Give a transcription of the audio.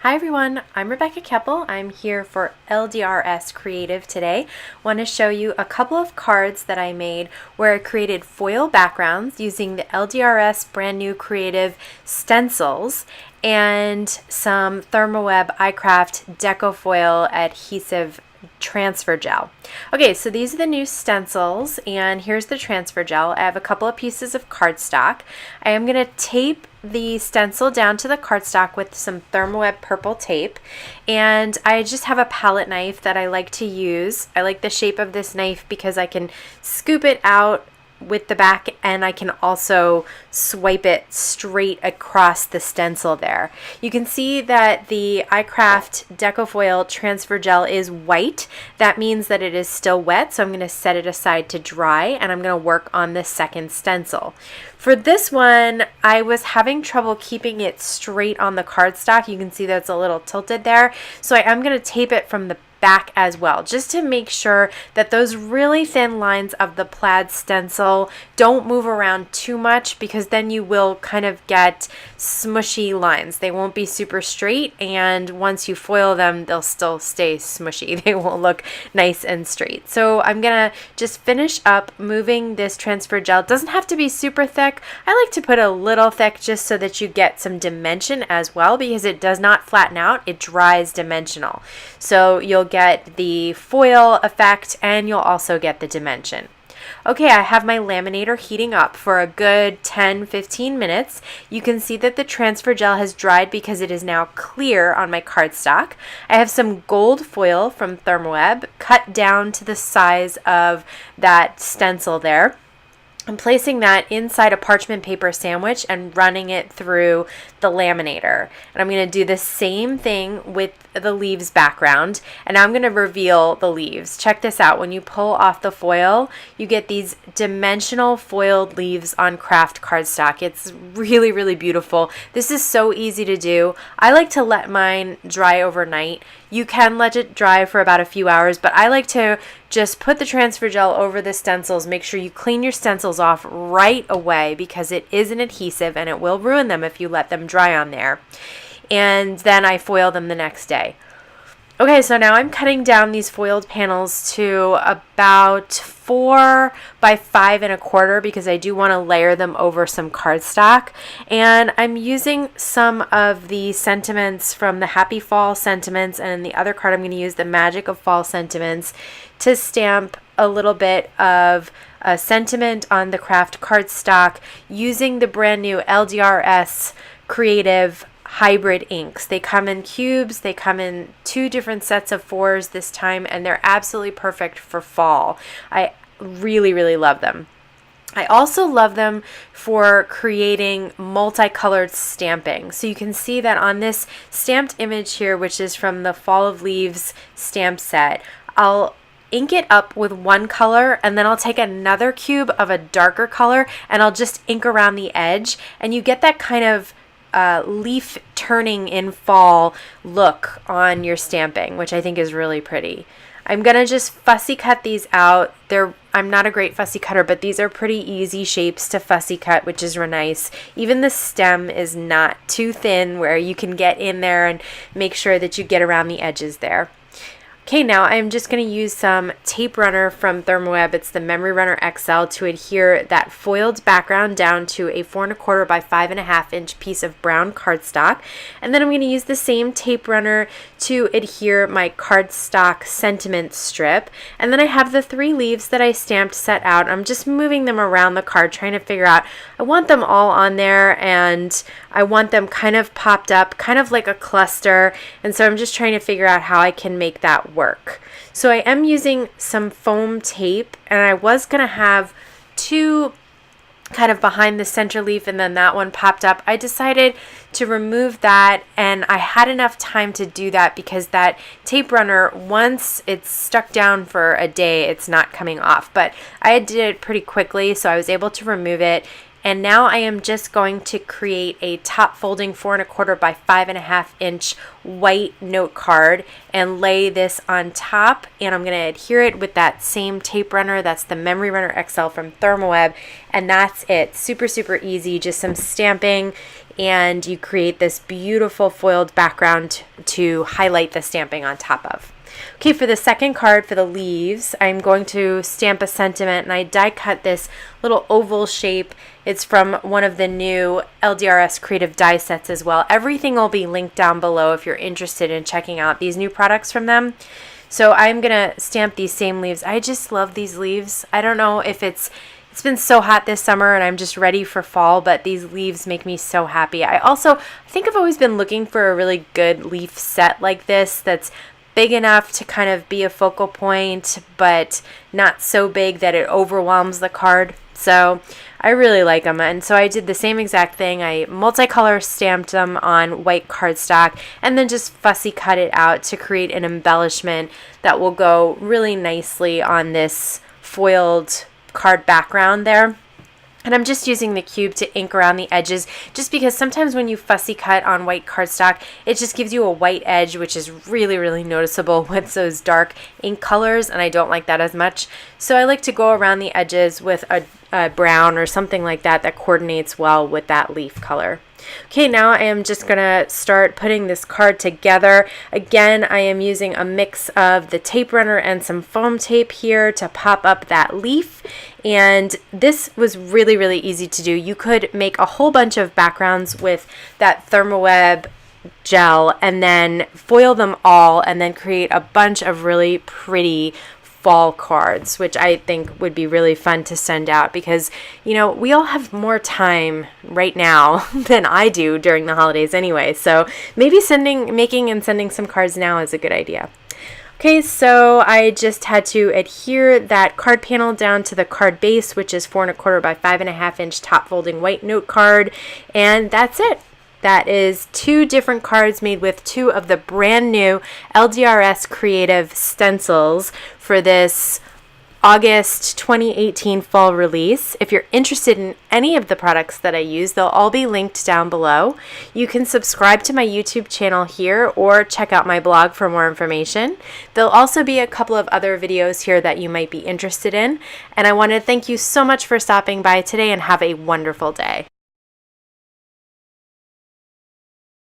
Hi everyone, I'm Rebecca Keppel. I'm here for LDRS Creative today. Want to show you a couple of cards that I made where I created foil backgrounds using the LDRS brand new Creative Stencils and some Therm iCraft Deco foil adhesive transfer gel. Okay, so these are the new stencils and here's the transfer gel. I have a couple of pieces of cardstock. I am going to tape the stencil down to the cardstock with some Therm purple tape, and I just have a palette knife that I like to use. I like the shape of this knife because I can scoop it out with the back and I can also swipe it straight across the stencil there. You can see that the iCraft Deco Foil transfer gel is white. That means that it is still wet, so I'm going to set it aside to dry and I'm going to work on the second stencil. For this one, I was having trouble keeping it straight on the cardstock. You can see that it's a little tilted there, so I am going to tape it from the back as well, just to make sure that those really thin lines of the plaid stencil don't move around too much, because then you will kind of get smushy lines. They won't be super straight, and once you foil them, they'll still stay smushy. They won't look nice and straight. So I'm gonna just finish up moving this transfer gel. It doesn't have to be super thick. I like to put a little thick just so that you get some dimension as well, because it does not flatten out. It dries dimensional. So you'll get the foil effect and you'll also get the dimension. Okay, I have my laminator heating up for a good 10-15 minutes. You can see that the transfer gel has dried because it is now clear on my cardstock. I have some gold foil from Therm cut down to the size of that stencil there. I'm placing that inside a parchment paper sandwich and running it through the laminator. And I'm going to do the same thing with the leaves background. And now I'm going to reveal the leaves. Check this out. When you pull off the foil, you get these dimensional foiled leaves on Kraft cardstock. It's really, really beautiful. This is so easy to do. I like to let mine dry overnight. You can let it dry for about a few hours, but I like to just put the transfer gel over the stencils. Make sure you clean your stencils off right away, because it is an adhesive and it will ruin them if you let them dry on there. And then I foil them the next day. Okay, so now I'm cutting down these foiled panels to about 4 by 5 1/4 because I do want to layer them over some cardstock. And I'm using some of the sentiments from the Happy Fall sentiments, and in the other card I'm going to use the Magic of Fall sentiments to stamp a little bit of a sentiment on the Kraft cardstock using the brand new LDRS Creative hybrid inks. They come in cubes. They come in 2 different sets of 4s this time, and they're absolutely perfect for fall. I really, really love them. I also love them for creating multicolored stamping. So you can see that on this stamped image here, which is from the Fall of Leaves stamp set, I'll ink it up with one color, and then I'll take another cube of a darker color and I'll just ink around the edge, and you get that kind of leaf turning in fall look on your stamping, which I think is really pretty. I'm gonna just fussy cut these out. I'm not a great fussy cutter, but these are pretty easy shapes to fussy cut, which is real nice. Even the stem is not too thin where you can get in there and make sure that you get around the edges there. Okay, now I'm just going to use some tape runner from Therm. It's the Memory Runner XL to adhere that foiled background down to a 4 1/4 by 5 1/2 inch piece of brown cardstock. And then I'm going to use the same tape runner to adhere my cardstock sentiment strip. And then I have the 3 leaves that I stamped set out. I'm just moving them around the card, trying to figure out, I want them all on there and I want them kind of popped up, kind of like a cluster. And so I'm just trying to figure out how I can make that work. So I am using some foam tape, and I was going to have 2 kind of behind the center leaf and then that one popped up. I decided to remove that, and I had enough time to do that because that tape runner, once it's stuck down for a day, it's not coming off. But I did it pretty quickly, so I was able to remove it. And now I am just going to create a top folding 4 1/4 by 5 1/2 inch white note card and lay this on top. And I'm going to adhere it with that same tape runner. That's the Memory Runner XL from Therm. And that's it. Super, super easy. Just some stamping and you create this beautiful foiled background to highlight the stamping on top of. Okay, for the second card, for the leaves, I'm going to stamp a sentiment, and I die cut this little oval shape. It's from one of the new LDRS Creative die sets as well. Everything will be linked down below if you're interested in checking out these new products from them. So I'm going to stamp these same leaves. I just love these leaves. I don't know if it's been so hot this summer and I'm just ready for fall, but these leaves make me so happy. I think I've always been looking for a really good leaf set like this that's big enough to kind of be a focal point, but not so big that it overwhelms the card. So I really like them, and so I did the same exact thing. I multicolor stamped them on white cardstock and then just fussy cut it out to create an embellishment that will go really nicely on this foiled card background there. And I'm just using the cube to ink around the edges, just because sometimes when you fussy cut on white cardstock, it just gives you a white edge, which is really, really noticeable with those dark ink colors, and I don't like that as much. So I like to go around the edges with a brown or something like that that coordinates well with that leaf color. Okay, now I am just going to start putting this card together. Again, I am using a mix of the tape runner and some foam tape here to pop up that leaf. And this was really, really easy to do. You could make a whole bunch of backgrounds with that Thermoweb gel and then foil them all and then create a bunch of really pretty fall cards, which I think would be really fun to send out because, you know, we all have more time right now than I do during the holidays anyway. So maybe making and sending some cards now is a good idea. Okay, so I just had to adhere that card panel down to the card base, which is 4 1/4 by 5.5 inch top folding white note card, and that's it. That is 2 different cards made with 2 of the brand new LDRS Creative Stencils for this August 2018 fall release. If you're interested in any of the products that I use, they'll all be linked down below. You can subscribe to my YouTube channel here or check out my blog for more information. There'll also be a couple of other videos here that you might be interested in. And I want to thank you so much for stopping by today and have a wonderful day.